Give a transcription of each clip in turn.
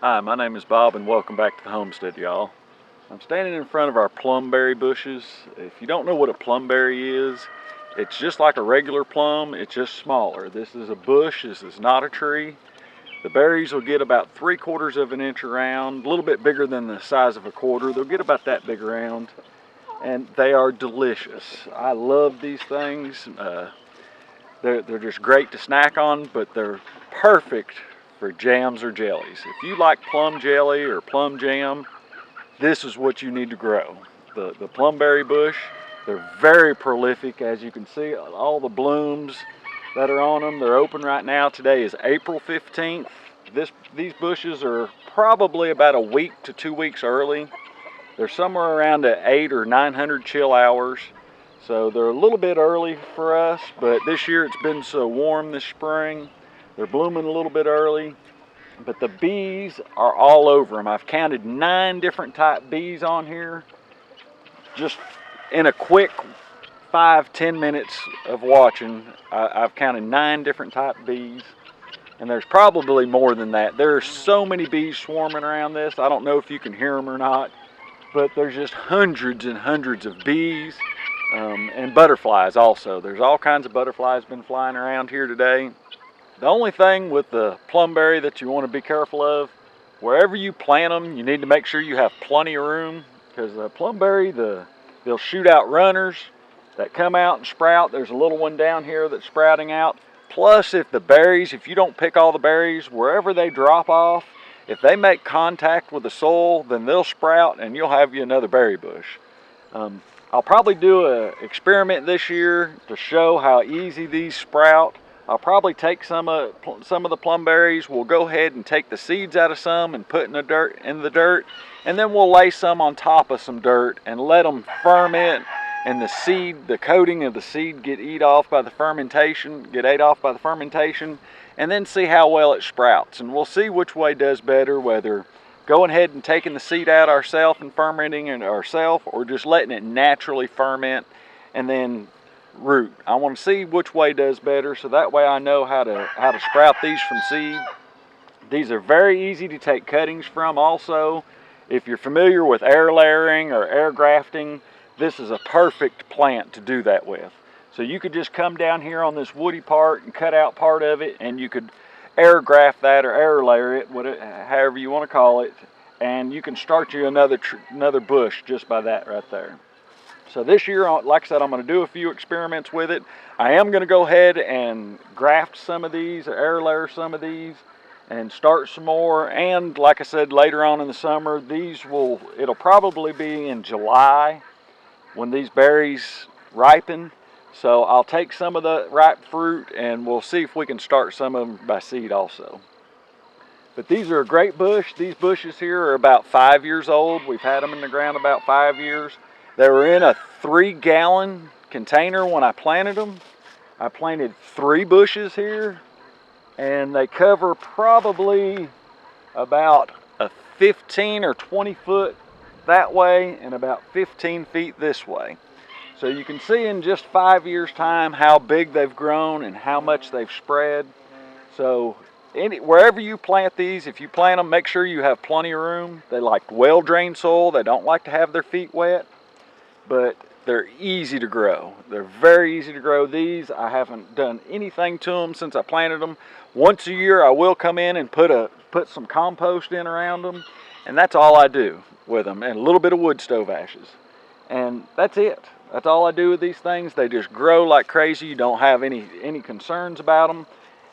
Hi, my name is Bob and welcome back to the homestead, y'all. I'm standing in front of our plumberry bushes. If you don't know what a plumberry is, it's just like a regular plum, it's just smaller. This is a bush, this is not a tree. The berries will get about 3/4 of an inch around, a little bit bigger than the size of a quarter. They'll get about that big around, and they are delicious. I love these things. They're just great to snack on, but they're perfect for jams or jellies. If you like plum jelly or plum jam, this is what you need to grow. The plumberry bush, they're very prolific. As you can see, all the blooms that are on them, they're open right now. Today is April 15th. These bushes are probably about a week to 2 weeks early. They're somewhere around at 800 or 900 chill hours. So they're a little bit early for us, but this year it's been so warm this spring. They're blooming a little bit early, but the bees are all over them. I've counted 9 different type bees on here. Just in a quick 5-10 minutes of watching, I've counted 9 different type bees, and there's probably more than that. There's so many bees swarming around this. I don't know if you can hear them or not, but there's just hundreds and hundreds of bees. And butterflies also. There's all kinds of butterflies been flying around here today. The only thing with the plumberry that you want to be careful of, wherever you plant them, you need to make sure you have plenty of room, because the plumberry, they'll shoot out runners that come out and sprout. There's a little one down here that's sprouting out. Plus, if you don't pick all the berries, wherever they drop off, if they make contact with the soil, then they'll sprout and you'll have you another berry bush. I'll probably do an experiment this year to show how easy these sprout. I'll probably take some of the plumberries. We'll go ahead and take the seeds out of some and put in the dirt, and then we'll lay some on top of some dirt and let them ferment, and the coating of the seed get ate off by the fermentation, and then see how well it sprouts. And we'll see which way does better, whether going ahead and taking the seed out ourselves and fermenting it ourselves, or just letting it naturally ferment and then root. I want to see which way does better, so that way I know how to sprout these from seed. These are very easy to take cuttings from also. If you're familiar with air layering or air grafting, this is a perfect plant to do that with. So you could just come down here on this woody part and cut out part of it, and you could air graft that or air layer it, however you want to call it, and you can start you another bush just by that right there. So this year, like I said, I'm going to do a few experiments with it. I am going to go ahead and graft some of these, or air layer some of these, and start some more. And like I said, later on in the summer, it'll probably be in July when these berries ripen. So I'll take some of the ripe fruit and we'll see if we can start some of them by seed also. But these are a great bush. These bushes here are about 5 years old. We've had them in the ground about 5 years. They were in a 3-gallon container when I planted them. I planted 3 bushes here, and they cover probably about a 15 or 20 foot that way and about 15 feet this way. So you can see in just 5 years' time how big they've grown and how much they've spread. So wherever you plant these, if you plant them, make sure you have plenty of room. They like well-drained soil. They don't like to have their feet wet, but they're easy to grow. They're very easy to grow. These, I haven't done anything to them since I planted them. Once a year, I will come in and put some compost in around them, and that's all I do with them, and a little bit of wood stove ashes. And that's it. That's all I do with these things. They just grow like crazy. You don't have any concerns about them.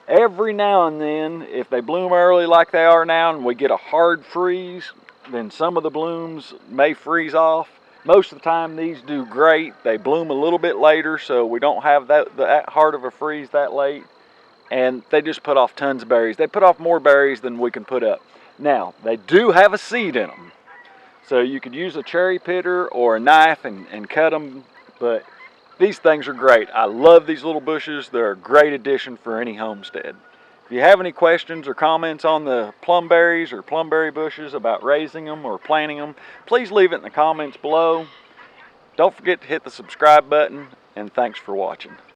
Every now and then, if they bloom early like they are now and we get a hard freeze, then some of the blooms may freeze off. Most of the time these do great. They bloom a little bit later, so we don't have that hard of a freeze that late. And they just put off tons of berries. They put off more berries than we can put up. Now, they do have a seed in them. So you could use a cherry pitter or a knife and cut them, but these things are great. I love these little bushes. They're a great addition for any homestead. If you have any questions or comments on the plumberries or plumberry bushes about raising them or planting them, please leave it in the comments below. Don't forget to hit the subscribe button, and thanks for watching.